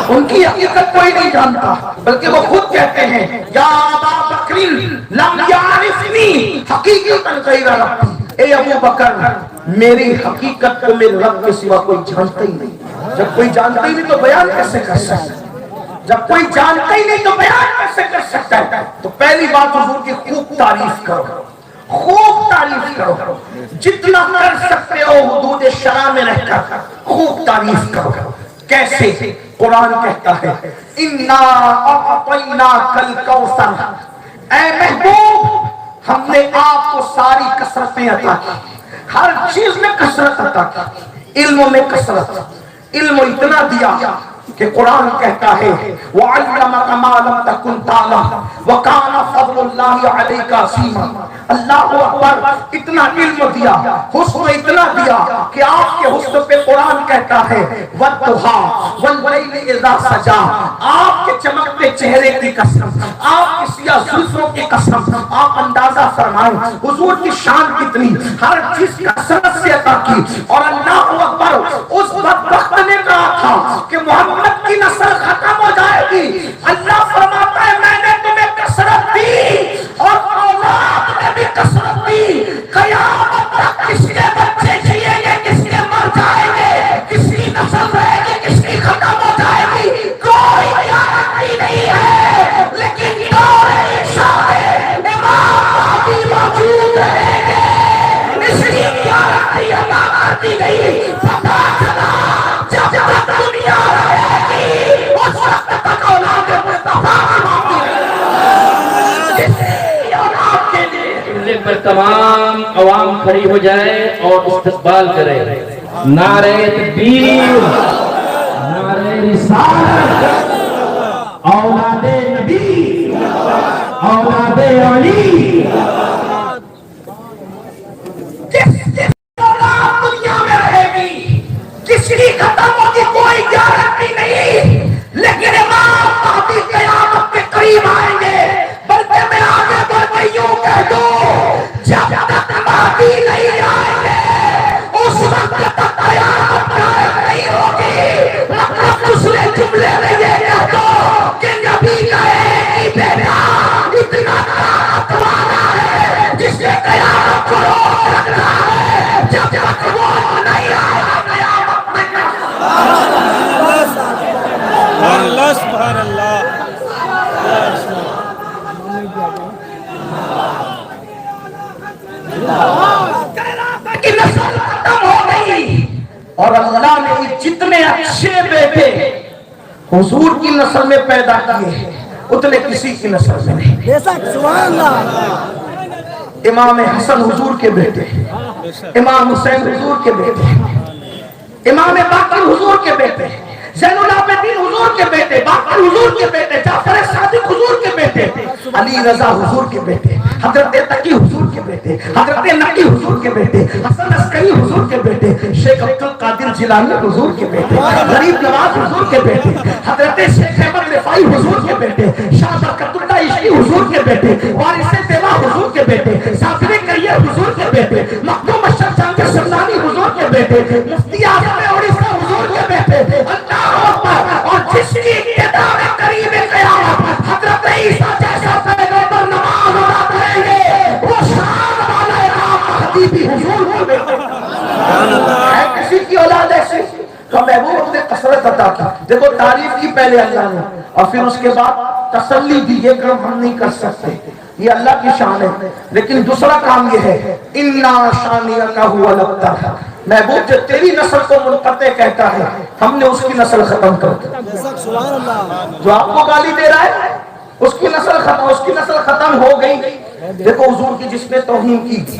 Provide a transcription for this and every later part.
ان کی حقیقت کوئی نہیں جانتا، بلکہ وہ خود کہتے ہیں یا ابا بکر لم یعرفنی حقیقتا غیر ربی، اے ابو بکر میری حقیقت کو میرے رب کے سوا کوئی جانتا ہی نہیں۔ جب کوئی جانتا ہی نہیں تو بیان کیسے کر سکتا ہے؟ جب کوئی جانتا ہی نہیں تو بیان کیسے کر سکتا ہے؟ تو پہلی بات حضور کی خوب تعریف کرو، خوب تعریف کرو، جتنا کر سکتے ہو حدود شرع میں رہ کر خوب تعریف کرو۔ کیسے؟ قرآن کہتا ہے اِنَّا أَعْطَيْنَاكَ الْكَوْثَرَ، اے محبوب ہم نے آپ کو ساری کثرتیں عطا کی، ہر چیز میں کثرت عطا کی، علم میں کثرت، علم اتنا دیا کہ قرآن کہتا ہے وَعَلَّمَكَ مَا لَمْ تَكُنْ تَعْلَمُ وَكَانَ فَضْلُ اللَّهِ عَلَيْكَ عَظِيمًا۔ اللہ اکبر، اتنا علم دیا، حسن اتنا دیا کہ آپ کے حسن پہ قرآن کہتا ہے وَالضُّحَىٰ وَاللَّيْلِ إِذَا سَجَىٰ، آپ کے چمکتے چہرے کی قسم، آپ کی سیاہ زلفوں کی قسم، آپ اندازہ فرمائیں حضور کی شان کتنی، ہر چیز کثرت سے عطا کی۔ اور اللہ اکبر، اس بدبخت نے کہا تھا کہ محمد کی نسل ختم ہو جائے گی، اللہ فرماتا ہے میں نے تمہیں کثرت دی اور اولاد میں بھی کثرت دی، قیامت تک کس کے بچے جیئیں گے، کس کے مر جائیں گے، کس کی نسل رہے گی، کس کی ختم ہو جائے گی، کوئی گارنٹی نہیں ہے، لیکن دور عیسیٰ ہے، امام مہدی موجود رہیں گے، اس کی گارنٹی عطا کر دی گئی۔ پتہ چلا جب تک دنیا رہے گی اس وقت تک اولاد مصطفیٰ باقی رہے گی، اولاد کے لیے۔ پر تمام عوام کھڑی ہو جائے اور استقبال کرے۔ نعرہ تکبیر، نعرہ رسالت، اولاد نبی، اولاد علی۔ جس اولاد دنیا میں رہے گی، کس کی ختم ہوگی کوئی گارنٹی نہیں، لیکن امام مہدی قیامت کے قریب آئیں گے۔ بلکہ میں آگے بڑھ کے یوں کہہ دوں جب تک مہدی نہیں آئیں گے اس وقت تک قیامت قائم نہیں ہوگی۔ مطلب دوسرے جملے میں یہ کہہ دو کہ نبی کا ایک ہی بیٹا اتنا طاقت والا ہے جس نے قیامت کو روک رکھا ہے، جب تک وہ نہیں آئے گا قیامت میں اللہ سبحان اللہ۔ کی نسل ختم ہو گئی، اور اللہ نے جتنے اچھے بیٹے حضور کی نسل میں پیدا کیے اتنے کسی کی نسل میں نہیں۔ بے شک سبحان اللہ۔ امام حسن حضور کے بیٹے، امام حسین حضور کے بیٹے، امام باقر حضور کے بیٹے، زین العابدین حضور کے بیٹے، باقر حضور کے بیٹے، جعفر صادق حضور کے بیٹے، علی رضا حضور کے بیٹے، حضرت تقی حضور کے بیٹے، حضرت نقی حضور کے بیٹے، حسن عسکری حضور کے بیٹے، شیخ عبد القادر جیلانی حضور کے بیٹے، غریب نواز حضور کے بیٹے، حضرت شیخ احمد رفاعی حضور کے بیٹے، شاہ برکت اللہ عشقی حضور کے بیٹے، وارث طیبہ حضور کے بیٹے، صابر کریہ حضور کے بیٹے، مخدوم اشرف جان سمدانی حضور کے بیٹے، مفتی اعظم اڑیسہ حضور کے بیٹے۔ اللہ اکبر، اور جس کی ابتدا میں قریب قیامت حضرت عیسیٰ جیسا پیغمبر نماز ادا کریں گے، وہ شان والا امام مہدی بھی حضور کے بیٹے۔ ہے کسی کی اولاد ایسی تو محبوب نے کثرت عطا کی۔ دیکھو تعریف کی پہلے اللہ نے، اور پھر اس کے بعد تسلی دی، یہ کام ہم نہیں کر سکتے، یہ اللہ کی شان ہے۔ لیکن دوسرا کام یہ ہے اِنَّا شَانِئَكَ هُوَ الْأَبْتَرُ، محبوب جو تیری نسل کو منقطع کہتا ہے ہم نے اس کی نسل ختم کر دی۔ جو آپ کو گالی دے رہا ہے اس کی نسل ختم ہو گئی۔ دیکھو حضور کی جس نے توہین کی،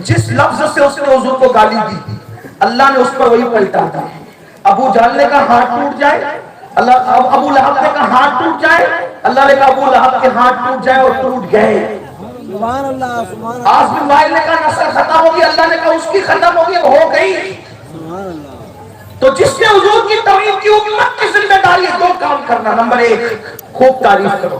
جس لفظ سے اس نے حضور کو گالی دی، اللہ نے اس پر وہی پلٹا دی۔ ابو جہل نے کہا ہاتھ ٹوٹ جائے، ابو لہب نے کہا ہاتھ ٹوٹ جائے، اللہ نے کہا ابو لہب کے ہاتھ ٹوٹ جائے، اور ٹوٹ گئے۔ سبحان اللہ سبحان اللہ۔ عاص بن وائل نے کہا نسل ختم ہوگی، اللہ نے کہا اس کی ختم ہوگی، ہو گئی۔ سبحان اللہ۔ تو جس نے حضور کی توہین کی امت کی ذمہ داری ہے دو کام کرنا، نمبر ایک خوب تعریف کرو،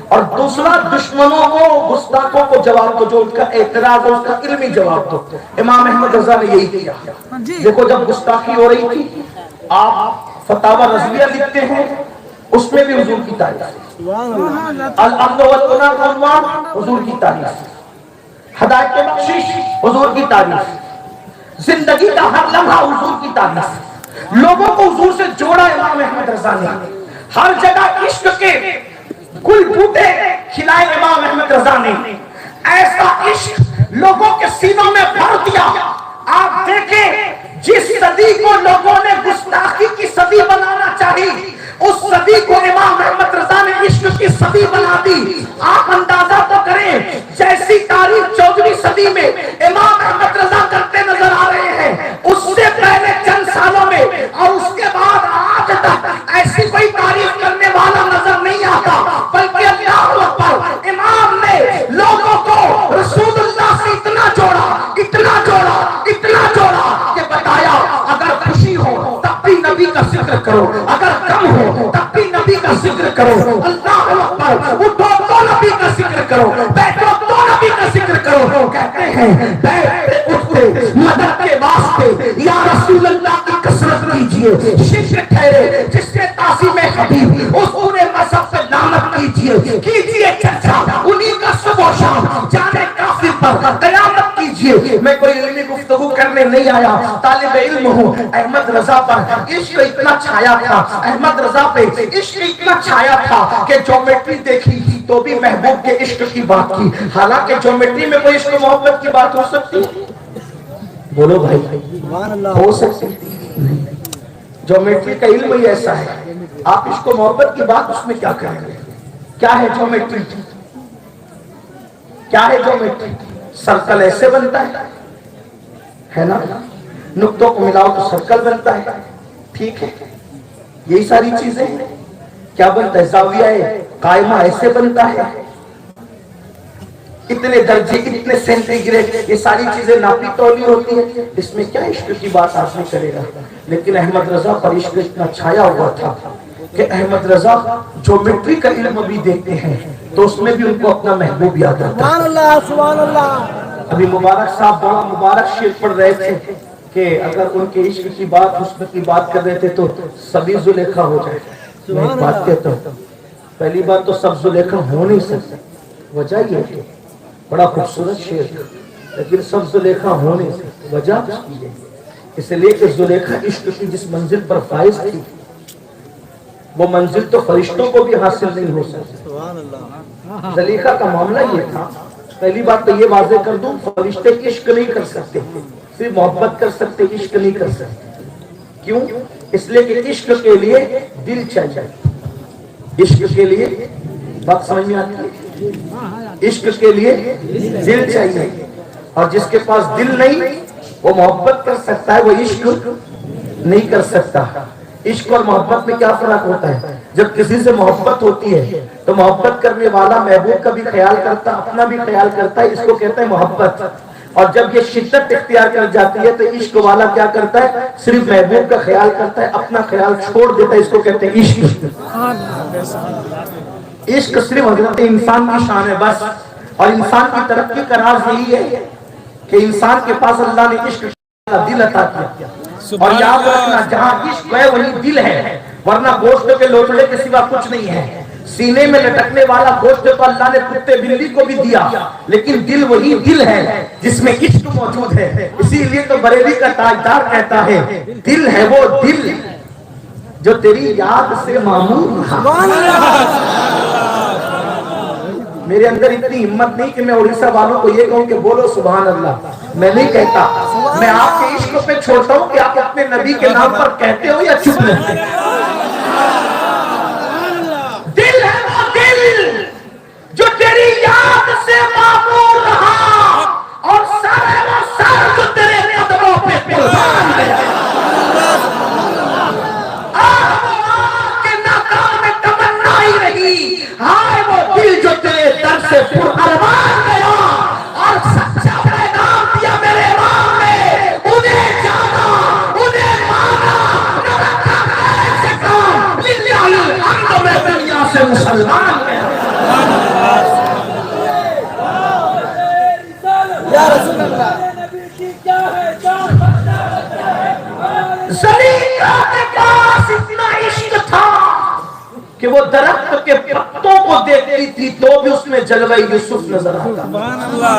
اور دوسرا دشمنوں کو گستاخوں کو جواب دو، جو ان کا اعتراض ہے اس کا علمی جواب دو۔ امام احمد رضا نے یہی کیا۔ دیکھو جب گستاخی ہو رہی تھی آپ فتاوی رضویہ لکھتے ہیں، اس میں بھی حضور کی تعریف ہے۔ سبحان اللہ الامن والغنیٰ کا عنوان حضور کی تعریف، ہدایت بخشش حضور کی تعریف، زندگی کا ہر لمحہ حضور کی تعریف، لوگوں کو حضور سے جوڑا امام احمد رضا نے، ہر جگہ عشق کے گل بوٹے کھلائے امام احمد رضا نے، ایسا عشق لوگوں کے سینوں میں بھر دیا۔ آپ دیکھیں جس صدی کو لوگوں نے گستاخی کی صدی بنانا چاہی، اس صدی کو امام احمد رضا نے عشق کی صدی بنا دی۔ آپ اندازہ تو کریں جیسی تاریخ 14ویں صدی میں امام احمد رضا کرتے نظر آ رہے ہیں، اس سے پہلے چند سالوں میں اور اس کے بعد آج تک ایسی کوئی تعریف کرنے والا نظر نہیں آتا، بلکہ اللہ اکبر، امام نے لوگوں کو رسول اللہ سے اتنا جوڑا، اتنا جوڑا، اتنا جوڑا کہ بتایا اگر خوشی ہو تب بھی نبی کا ذکر کرو، اگر غم ہو تب بھی نبی کا ذکر کرو، اللہ اکبر، اٹھو تو نبی کا ذکر کرو، بیٹھو تو نبی کا ذکر کرو۔ کہتے ہیں بیٹھتے اٹھتے مدد کے واسطے یا رسول اللہ کی کثرت کیجئے، شرک ٹھہرے جس سے تعظیم حبیب، اس پورے مذہب سے لعنت کیجئے چرچا انہی کا صبح و شام، جانے کافر پر قیامت کیجئے۔ میں کوئی علمی گفتگو کرنے نہیں آیا، طالب علم ہوں۔ احمد رضا پر عشق اتنا چھایا تھا، احمد رضا پہ عشق اتنا چھایا تھا کہ جیومیٹری دیکھی تو بھی محبوب کے عشق کی بات کی، حالانکہ جیومیٹری میں کوئی عشق و محبت کی بات ہو سکتی؟ بولو بھائی، سبحان اللہ ہو سکتی نہیں۔ جیومیٹری کا علم ہی ایسا ہے، آپ عشق و محبت کی بات اس میں کیا کریں گے؟ کیا ہے جیومیٹری؟ کیا ہے جیومیٹری؟ سرکل ایسے بنتا ہے نا، نقطوں کو ملاؤ تو سرکل بنتا ہے، ٹھیک ہے، یہی ساری چیزیں ہیں۔ کیا بنتا ہے؟ زاویہ قائمہ ایسے بنتا ہے، اتنے درجے، اتنے سینٹی گریڈ، یہ ساری چیزیں ناپی تولی ہوتی ہیں، اس میں کیا عشق کی بات آدمی کرے گا؟ لیکن احمد رضا پر عشق اتنا چھایا ہوا تھا کہ احمد رضا جیومیٹری کا علم بھی دیکھتے ہیں تو اس میں بھی ان کو اپنا محبوب یاد آتا سبحان ہے۔ اللہ سبحان اللہ ابھی مبارک صاحب بڑا مبارک شعر پڑھ رہے تھے کہ اگر ان کے عشق کی بات، حسن کی بات کر رہے تھے تو سبھی زلیخا ہو جائے۔ میں ایک بات کہتا ہوں، پہلی بات تو سب زلیخا ہو نہیں سکتے، وجہ یہ ہے، بڑا خوبصورت شعر تھا، لیکن سب زلیخا ہو نہیں سکتے، وجہ اس لیے کہ زلیخا عشق کی جس منزل پر فائز تھی وہ منزل تو فرشتوں کو بھی حاصل نہیں ہو سکتی۔ سبحان اللہ زلیخا کا معاملہ یہ تھا، پہلی بات تو یہ واضح کر دوں، فرشتے عشق نہیں کر سکتے، صرف محبت کر سکتے، عشق نہیں کر سکتے۔ کیوں؟ اس لیے کہ عشق کے لیے دل چاہیے، عشق کے لیے، بات سمجھ میں آتی ہے، عشق کے لیے دل چاہیے، اور جس کے پاس دل نہیں وہ محبت کر سکتا ہے، وہ عشق نہیں کر سکتا۔ عشق اور محبت میں کیا فرق ہوتا ہے؟ جب کسی سے محبت ہوتی ہے تو محبت کرنے والا محبوب کا بھی خیال کرتا، اپنا بھی خیال کرتا ہے، اس کو کہتے ہیں محبت۔ اور جب یہ شدت اختیار کر جاتی ہے تو عشق والا کیا کرتا ہے؟ صرف محبوب کا خیال کرتا ہے، اپنا خیال چھوڑ دیتا ہے، اس کو کہتے ہیں عشق۔ عشق صرف حضرت انسان کی شان ہے بس، اور انسان کی ترقی کا راز یہی ہے کہ انسان کے پاس اللہ نے عشق کا دل عطا کیا، اور یاد رکھنا جہاں عشق ہے وہی دل ہے، ورنہ گوشت کے لوٹڑے کے سوا کچھ نہیں ہے۔ سینے میں لٹکنے والا گوشت تو اللہ نے کتے بلی کو بھی دیا، لیکن دل وہی دل ہے جس میں عشق موجود ہے۔ اسی لیے تو بریلی کا تاجدار کہتا ہے دل ہے وہ دل جو تیری یاد سے معمور رہا۔ میرے اندر اتنی ہمت نہیں کہ میں اڑیسہ والوں کو یہ کہوں کہ بولو سبحان اللہ، میں نہیں کہتا، میں آپ کے عشق پہ چھوڑتا ہوں کہ آپ اپنے نبی کے نام پر کہتے ہو یا چپ رہتے ہیں۔ دل ہے وہ دل جو تیری یاد سے معمور رہا، اور سر ہے وہ سر جو تیرے قدموں پہ قربان گیا۔ ہائے وہ دل جو تیرے در سے پر ارمان گیا، اور سچا پیغام دیا میرے امام نے، انہیں جانا، انہیں مانا، نہ رکھا ایسے کام، للہ الحمد میں دنیا سے مسلمان گیا۔ یا رسول اللہ زلیخا کے پاس اتنا کہ وہ درخت کے پتوں کو دیکھتی تھی تو بھی اس میں جلوہ یوسف نظر آتا.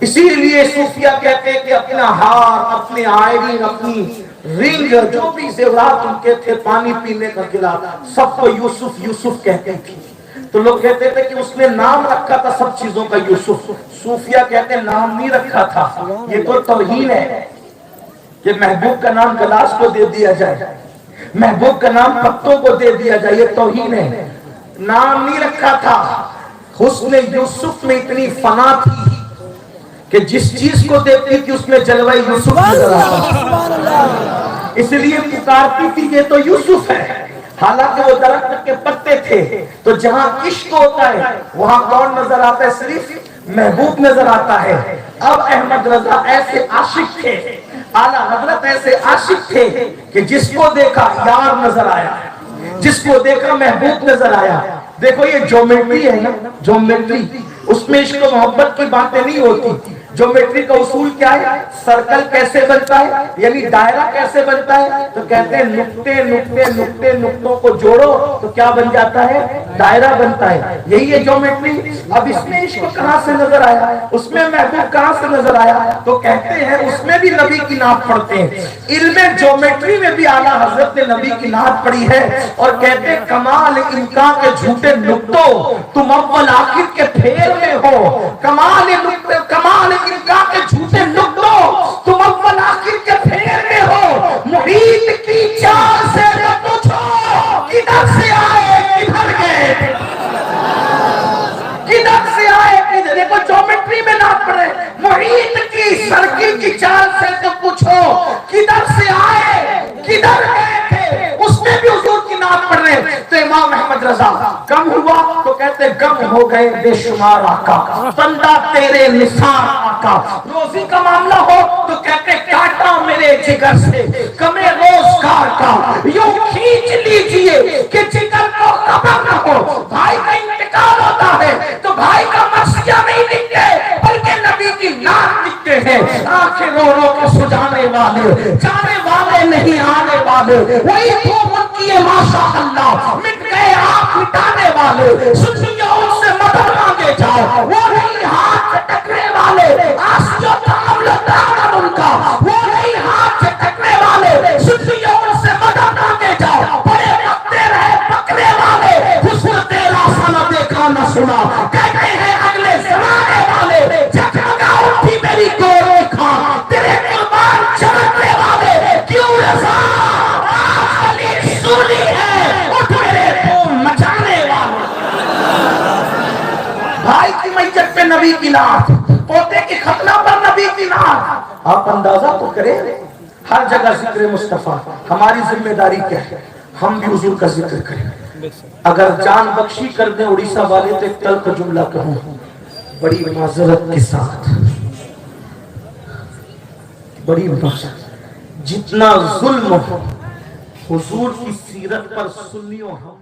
اسی لیے صوفیہ کہتے ہیں کہ اپنا ہار، اپنے آئرین، اپنی رنگ، جو بھی زیورات ان کے تھے، پانی پینے کا گلاس، سب کو یوسف یوسف کہتے تھی. تو لوگ کہتے تھے کہ اس نے نام رکھا تھا سب چیزوں کا یوسف. صوفیہ کہتے ہیں نام نہیں رکھا تھا. یہ تو توہین ہے کہ محبوب کا نام گلاس کو دے دیا جائے، محبوب کا نام پتوں کو دے دیا جائے، یہ توہین ہے. نام نہیں رکھا تھا. حسن یوسف میں اتنی فنا تھی کہ جس چیز کو دیکھتی تھی اس میں جلوہ یوسف نظر آتا. اس لیے پکارتی تھی یہ تو یوسف ہے. حالانکہ وہ درخت کے پتے تھے. تو جہاں عشق ہوتا ہے وہاں کون نظر آتا ہے؟ صرف محبوب نظر آتا ہے. اب احمد رضا ایسے عاشق تھے، اعلیٰ حضرت ایسے عاشق تھے کہ جس کو دیکھا یار نظر آیا، جس کو دیکھا محبوب نظر آیا. دیکھو یہ جیومیٹری ہے نا، جیومیٹری، اس میں عشق و محبت کی باتیں نہیں ہوتی. جیومیٹری کا اصول کیا ہے؟ سرکل کیسے بنتا ہے، یعنی دائرہ کیسے بنتا ہے؟ تو کہتے ہیں نقطے نقطے نقطے نقطوں کو جوڑو تو کیا بن جاتا ہے؟ دائرہ بنتا ہے. یہی ہے جیومیٹری. اب اس میں عشق کہاں سے نظر آیا، اس میں محبوب کہاں سے نظر آیا؟ تو کہتے ہیں اس میں بھی نبی کی نعت پڑھتے ہیں. علم جیومیٹری میں بھی اعلیٰ حضرت نے نبی کی نعت پڑھی ہے اور کہتے ہیں کمال امکان کے جھوٹے نقطوں تم اول آخر کے پھیر میں ہو. کمال امکان کے جھوٹے نقطوں تم اول آخر کے پھیر میں ہو. محیط کی چال سے نہ پوچھو کدھر سے آئے کدھر گئے، کدھر سے آئے کدھر. دیکھو جیومیٹری میں نہ پڑھے، محیط کی سرکل کی چال سے تو پوچھو کدھر سے آئے کدھر گئے تھے. اس میں بھی حضور کی نعت پڑھ رہے. تو امام احمد رضا غم ہوا تو کہتے غم ہو گئے بے شمار آقا، بندہ تیرے نثار آقا. روزی کا معاملہ ہو تو کہتے کاٹا میرے جگر سے کمے روزگار کا یوں کھینچ لیجئے کہ جگر کو خبر نہ ہو. بھائی کا انتقال ہوتا ہے تو بھائی کا مرثیہ نہیں لکھتے بلکہ نبی کی نعت لکھتے ہیں. آنکھیں رو رو کے سجانے والے، جانے والے نہیں آنے والے، وہی تو منکی ہے ماشاء اللہ. مٹ گئے آپ مٹانے والے، سنیو ان سے مدد مانگے جاؤ. وہ نہیں ہاتھ سے ٹکرے والے، آسیو تعامل دامن ان کا. وہ نہیں ہاتھ سے ٹکرے والے، سنیو ان سے مدد مانگے جاؤ. بڑے پکتے رہے پکڑے والے، حسن تیرا سنا دیکھا نہ سنا. کہتے ہیں اگلے زمانے والے جگمگا اٹھی میری گوری کھان. تیرے قربان چمکنے والے کیوں رضا آخری سنی ہے اٹھ میرے تو مچانے والے. بھائی کی میت پہ نبی کی نعت، پوتے کی ختنہ پر نبی کی نعت. آپ اندازہ تو کریں ہر جگہ ذکر مصطفیٰ. ہماری ذمہ داری کیا ہے؟ ہم بھی حضور کا ذکر کریں. اگر جان بخشی کر دیں اڑیسہ والے تو ایک تلخ جملہ کہوں بڑی معذرت کے ساتھ، بڑی معذرت. جتنا ظلم حضور کی سیرت پر سنیوں ہم